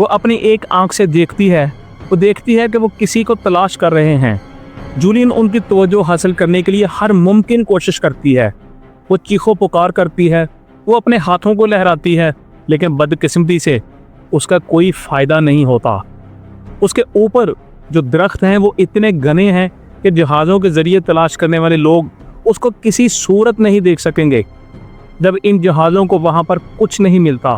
وہ اپنی ایک آنکھ سے دیکھتی ہے کہ وہ کسی کو تلاش کر رہے ہیں۔ جولین ان کی توجہ حاصل کرنے کے لیے ہر ممکن کوشش کرتی ہے۔ وہ چیخو پکار کرتی ہے، وہ اپنے ہاتھوں کو لہراتی ہے، لیکن بدقسمتی سے اس کا کوئی فائدہ نہیں ہوتا۔ اس کے اوپر جو درخت ہیں وہ اتنے گھنے ہیں کہ جہازوں کے ذریعے تلاش کرنے والے لوگ اس کو کسی صورت نہیں دیکھ سکیں گے۔ جب ان جہازوں کو وہاں پر کچھ نہیں ملتا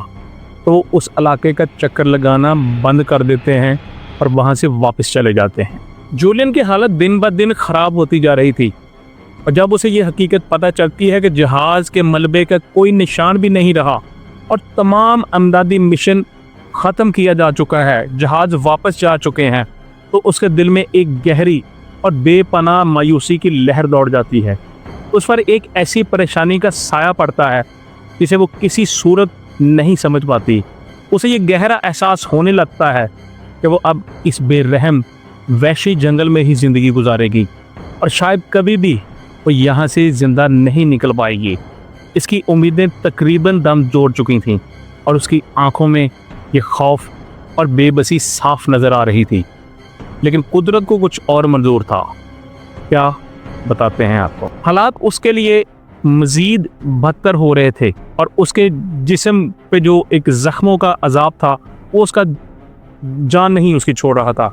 تو اس علاقے کا چکر لگانا بند کر دیتے ہیں اور وہاں سے واپس چلے جاتے ہیں۔ جولین کی حالت دن بہ دن خراب ہوتی جا رہی تھی، اور جب اسے یہ حقیقت پتہ چلتی ہے کہ جہاز کے ملبے کا کوئی نشان بھی نہیں رہا اور تمام امدادی مشن ختم کیا جا چکا ہے، جہاز واپس جا چکے ہیں، تو اس کے دل میں ایک گہری اور بے پناہ مایوسی کی لہر دوڑ جاتی ہے۔ اس پر ایک ایسی پریشانی کا سایہ پڑتا ہے جسے وہ کسی صورت نہیں سمجھ پاتی۔ اسے یہ گہرا احساس ہونے لگتا ہے کہ وہ اب اس بے رحم وحشی جنگل میں ہی زندگی گزارے گی اور شاید کبھی بھی وہ یہاں سے زندہ نہیں نکل پائے گی۔ اس کی امیدیں تقریباً دم توڑ چکی تھیں اور اس کی آنکھوں میں یہ خوف اور بے بسی صاف نظر آ رہی تھی، لیکن قدرت کو کچھ اور منظور تھا۔ کیا بتاتے ہیں آپ کو؟ حالات اس کے لیے مزید بدتر ہو رہے تھے اور اس کے جسم پہ جو ایک زخموں کا عذاب تھا وہ اس کا جان نہیں اس کی چھوڑ رہا تھا۔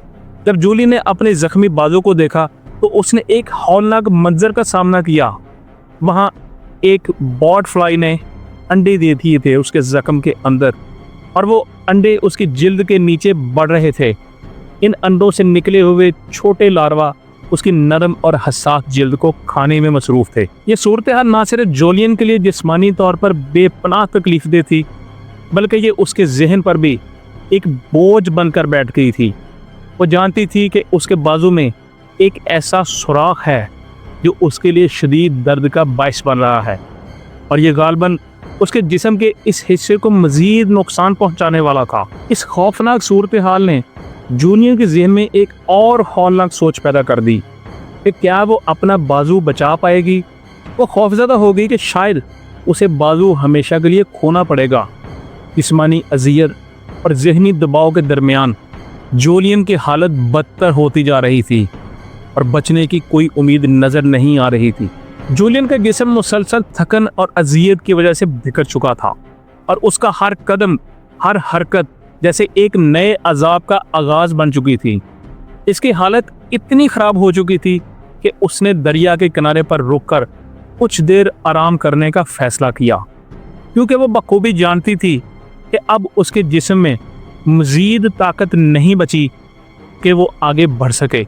جب جولی نے اپنے زخمی بازو کو دیکھا تو اس نے ایک ہولناک منظر کا سامنا کیا۔ وہاں ایک باٹ فلائی نے انڈے دے دیے تھے اس کے زخم کے اندر، اور وہ انڈے اس کی جلد کے نیچے بڑھ رہے تھے۔ ان انڈوں سے نکلے ہوئے چھوٹے لاروا اس کی نرم اور حساس جلد کو کھانے میں مصروف تھے۔ یہ صورتحال نہ صرف جولین کے لیے جسمانی طور پر بے پناہ تکلیف دہ تھی، بلکہ یہ اس کے ذہن پر بھی ایک بوجھ بن کر بیٹھ گئی تھی۔ وہ جانتی تھی کہ اس کے بازو میں ایک ایسا سوراخ ہے جو اس کے لیے شدید درد کا باعث بن رہا ہے، اور یہ غالباً اس کے جسم کے اس حصے کو مزید نقصان پہنچانے والا تھا۔ اس خوفناک صورتحال نے جونیئر کے ذہن میں ایک اور ہولناک سوچ پیدا کر دی کہ کیا وہ اپنا بازو بچا پائے گی۔ وہ خوفزدہ ہو گئی کہ شاید اسے بازو ہمیشہ کے لیے کھونا پڑے گا۔ جسمانی اذیت اور ذہنی دباؤ کے درمیان جولین کی حالت بدتر ہوتی جا رہی تھی اور بچنے کی کوئی امید نظر نہیں آ رہی تھی۔ جولین کا جسم مسلسل تھکن اور اذیت کی وجہ سے بکھر چکا تھا، اور اس کا ہر قدم، ہر حرکت جیسے ایک نئے عذاب کا آغاز بن چکی تھی۔ اس کی حالت اتنی خراب ہو چکی تھی کہ اس نے دریا کے کنارے پر رک کر کچھ دیر آرام کرنے کا فیصلہ کیا، کیونکہ وہ بخوبی جانتی تھی کہ اب اس کے جسم میں مزید طاقت نہیں بچی کہ وہ آگے بڑھ سکے۔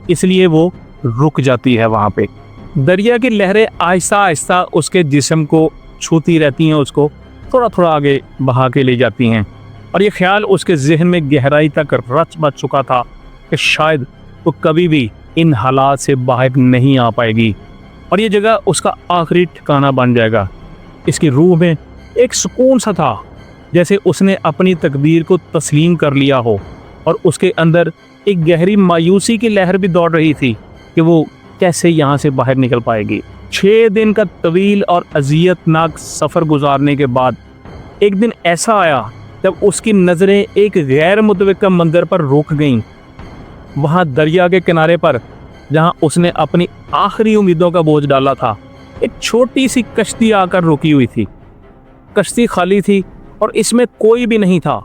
اس لیے وہ رک جاتی ہے وہاں پہ۔ دریا کی لہریں آہستہ آہستہ اس کے جسم کو چھوتی رہتی ہیں، اس کو تھوڑا تھوڑا آگے بہا کے لے جاتی ہیں، اور یہ خیال اس کے ذہن میں گہرائی تک رچ بچ چکا تھا کہ شاید وہ کبھی بھی ان حالات سے باہر نہیں آ پائے گی، اور یہ جگہ اس کا آخری ٹھکانہ بن جائے گا۔ اس کی روح میں ایک سکون سا تھا، جیسے اس نے اپنی تقدیر کو تسلیم کر لیا ہو، اور اس کے اندر ایک گہری مایوسی کی لہر بھی دوڑ رہی تھی کہ وہ کیسے یہاں سے باہر نکل پائے گی۔ 6 دن کا طویل اور اذیت ناک سفر گزارنے کے بعد ایک دن ایسا آیا جب اس کی نظریں ایک غیر متوقع منظر پر رک گئیں۔ وہاں دریا کے کنارے پر، جہاں اس نے اپنی آخری امیدوں کا بوجھ ڈالا تھا، ایک چھوٹی سی کشتی آ کر رکی ہوئی تھی۔ کشتی خالی تھی اور اس میں کوئی بھی نہیں تھا،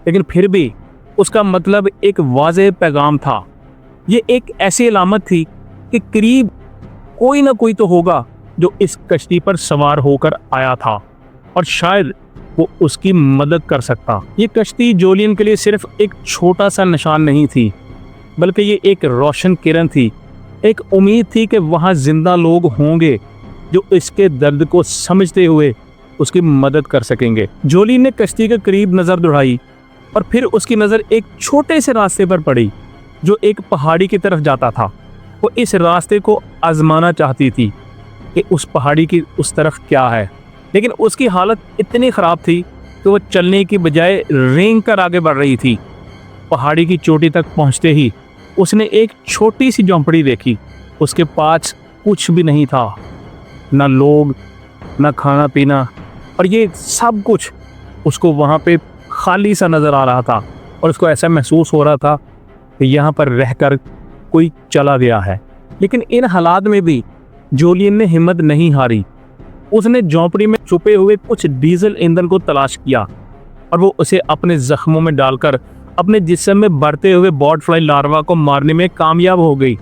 لیکن پھر بھی اس کا مطلب ایک واضح پیغام تھا۔ یہ ایک ایسی علامت تھی کہ قریب کوئی نہ کوئی تو ہوگا جو اس کشتی پر سوار ہو کر آیا تھا، اور شاید وہ اس کی مدد کر سکتا۔ یہ کشتی جولین کے لیے صرف ایک چھوٹا سا نشان نہیں تھی، بلکہ یہ ایک روشن کرن تھی، ایک امید تھی کہ وہاں زندہ لوگ ہوں گے جو اس کے درد کو سمجھتے ہوئے اس کی مدد کر سکیں گے۔ جولین نے کشتی کے قریب نظر دوڑائی، اور پھر اس کی نظر ایک چھوٹے سے راستے پر پڑی جو ایک پہاڑی کی طرف جاتا تھا۔ وہ اس راستے کو آزمانا چاہتی تھی کہ اس پہاڑی کی اس طرف کیا ہے، لیکن اس کی حالت اتنی خراب تھی کہ وہ چلنے کی بجائے رینگ کر آگے بڑھ رہی تھی۔ پہاڑی کی چوٹی تک پہنچتے ہی اس نے ایک چھوٹی سی جھونپڑی دیکھی۔ اس کے پاس کچھ بھی نہیں تھا، نہ لوگ، نہ کھانا پینا، اور یہ سب کچھ اس کو وہاں پہ خالی سا نظر آ رہا تھا۔ اور اس کو ایسا محسوس ہو رہا تھا کہ یہاں پر رہ کر کوئی چلا گیا ہے۔ لیکن ان حالات میں بھی جولین نے ہمت نہیں ہاری۔ اس نے جھونپڑی میں چھپے ہوئے کچھ ڈیزل ایندھن کو تلاش کیا اور وہ اسے اپنے زخموں میں ڈال کر اپنے جسم میں بڑھتے ہوئے بوٹ فلائی لاروا کو مارنے میں کامیاب ہو گئی۔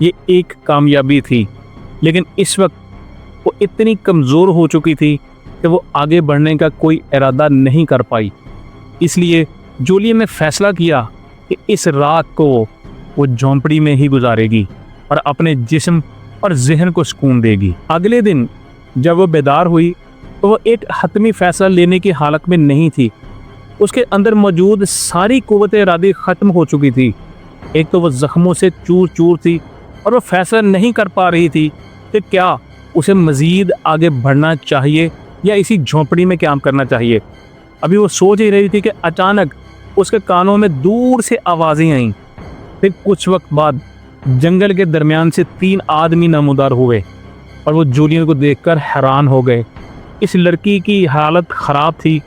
یہ ایک کامیابی تھی، لیکن اس وقت وہ اتنی کمزور ہو چکی تھی کہ وہ آگے بڑھنے کا کوئی ارادہ نہیں کر پائی۔ اس لیے جولین نے فیصلہ کیا کہ اس رات کو وہ جھونپڑی میں ہی گزارے گی اور اپنے جسم اور ذہن کو سکون دے گی۔ اگلے دن جب وہ بیدار ہوئی تو وہ ایک حتمی فیصلہ لینے کی حالت میں نہیں تھی۔ اس کے اندر موجود ساری قوت ارادی ختم ہو چکی تھی۔ ایک تو وہ زخموں سے چور چور تھی اور وہ فیصلہ نہیں کر پا رہی تھی کہ کیا اسے مزید آگے بڑھنا چاہیے یا اسی جھونپڑی میں کام کرنا چاہیے۔ ابھی وہ سوچ ہی رہی تھی کہ اچانک اس کے کانوں میں دور سے آوازیں آئیں۔ پھر کچھ وقت بعد جنگل کے درمیان سے 3 آدمی نمودار ہوئے اور وہ جولین کو دیکھ کر حیران ہو گئے۔ اس لڑکی کی حالت خراب تھی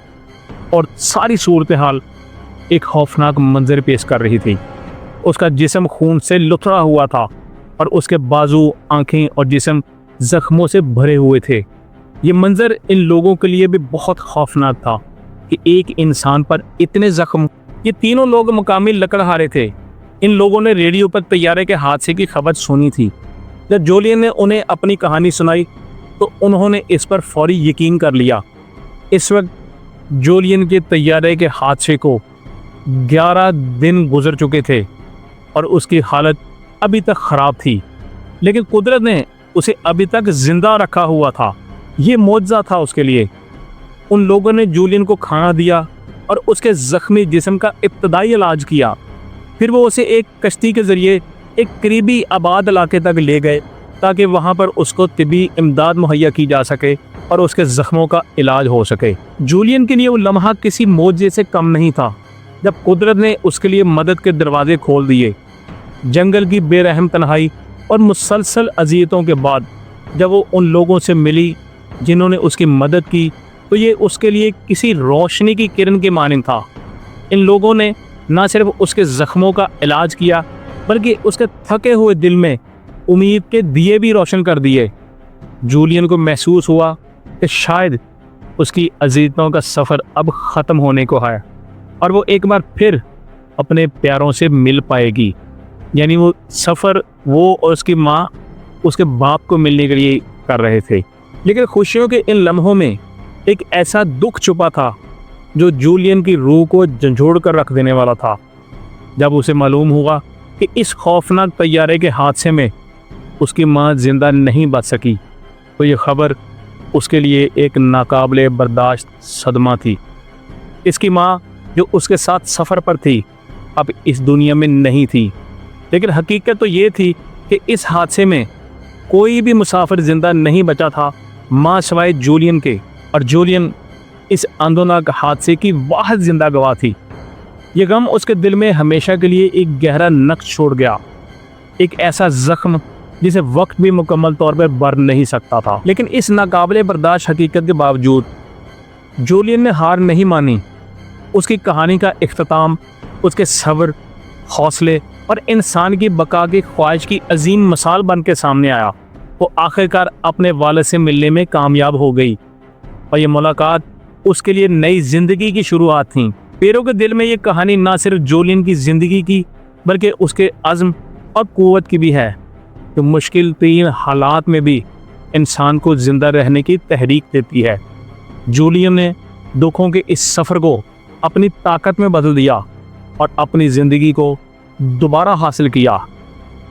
اور ساری صورتحال ایک خوفناک منظر پیش کر رہی تھی۔ اس کا جسم خون سے لتھڑا ہوا تھا اور اس کے بازو، آنکھیں اور جسم زخموں سے بھرے ہوئے تھے۔ یہ منظر ان لوگوں کے لیے بھی بہت خوفناک تھا کہ ایک انسان پر اتنے زخم۔ یہ تینوں لوگ مقامی لکڑہارے تھے۔ ان لوگوں نے ریڈیو پر طیارے کے حادثے کی خبر سنی تھی۔ جب جولین نے انہیں اپنی کہانی سنائی تو انہوں نے اس پر فوری یقین کر لیا۔ اس وقت جولین کے طیارے کے حادثے کو 11 دن گزر چکے تھے اور اس کی حالت ابھی تک خراب تھی، لیکن قدرت نے اسے ابھی تک زندہ رکھا ہوا تھا۔ یہ معجزہ تھا اس کے لیے۔ ان لوگوں نے جولین کو کھانا دیا اور اس کے زخمی جسم کا ابتدائی علاج کیا۔ پھر وہ اسے ایک کشتی کے ذریعے ایک قریبی آباد علاقے تک لے گئے تاکہ وہاں پر اس کو طبی امداد مہیا کی جا سکے اور اس کے زخموں کا علاج ہو سکے۔ جولین کے لیے وہ لمحہ کسی معجزے سے کم نہیں تھا جب قدرت نے اس کے لیے مدد کے دروازے کھول دیے۔ جنگل کی بے رحم تنہائی اور مسلسل اذیتوں کے بعد جب وہ ان لوگوں سے ملی جنہوں نے اس کی مدد کی تو یہ اس کے لیے کسی روشنی کی کرن کے مانند تھا۔ ان لوگوں نے نہ صرف اس کے زخموں کا علاج کیا بلکہ اس کے تھکے ہوئے دل میں امید کے دیے بھی روشن کر دیے۔ جولین کو محسوس ہوا کہ شاید اس کی اذیتوں کا سفر اب ختم ہونے کو ہے اور وہ ایک بار پھر اپنے پیاروں سے مل پائے گی۔ یعنی وہ سفر وہ اور اس کی ماں اس کے باپ کو ملنے کے لیے کر رہے تھے۔ لیکن خوشیوں کے ان لمحوں میں ایک ایسا دکھ چھپا تھا جو جولین کی روح کو جھنجھوڑ کر رکھ دینے والا تھا۔ جب اسے معلوم ہوا کہ اس خوفناک طیارے کے حادثے میں اس کی ماں زندہ نہیں بچ سکی تو یہ خبر اس کے لیے ایک ناقابل برداشت صدمہ تھی۔ اس کی ماں جو اس کے ساتھ سفر پر تھی اب اس دنیا میں نہیں تھی، لیکن حقیقت تو یہ تھی کہ اس حادثے میں کوئی بھی مسافر زندہ نہیں بچا تھا ماں سوائے جولین کے، اور جولین اس اندوناک حادثے کی واحد زندہ گواہ تھی۔ یہ غم اس کے دل میں ہمیشہ کے لیے ایک گہرا نقش چھوڑ گیا، ایک ایسا زخم جسے وقت بھی مکمل طور پر بھر نہیں سکتا تھا۔ لیکن اس ناقابل برداشت حقیقت کے باوجود جولین نے ہار نہیں مانی۔ اس کی کہانی کا اختتام اس کے صبر، حوصلے اور انسان کی بقا کی خواہش کی عظیم مثال بن کے سامنے آیا۔ وہ آخرکار اپنے والد سے ملنے میں کامیاب ہو گئی اور یہ ملاقات اس کے لیے نئی زندگی کی شروعات تھیں۔ پیروں کے دل میں یہ کہانی نہ صرف جولین کی زندگی کی بلکہ اس کے عزم اور قوت کی بھی ہے، جو مشکل ترین حالات میں بھی انسان کو زندہ رہنے کی تحریک دیتی ہے۔ جولین نے دکھوں کے اس سفر کو اپنی طاقت میں بدل دیا اور اپنی زندگی کو دوبارہ حاصل کیا۔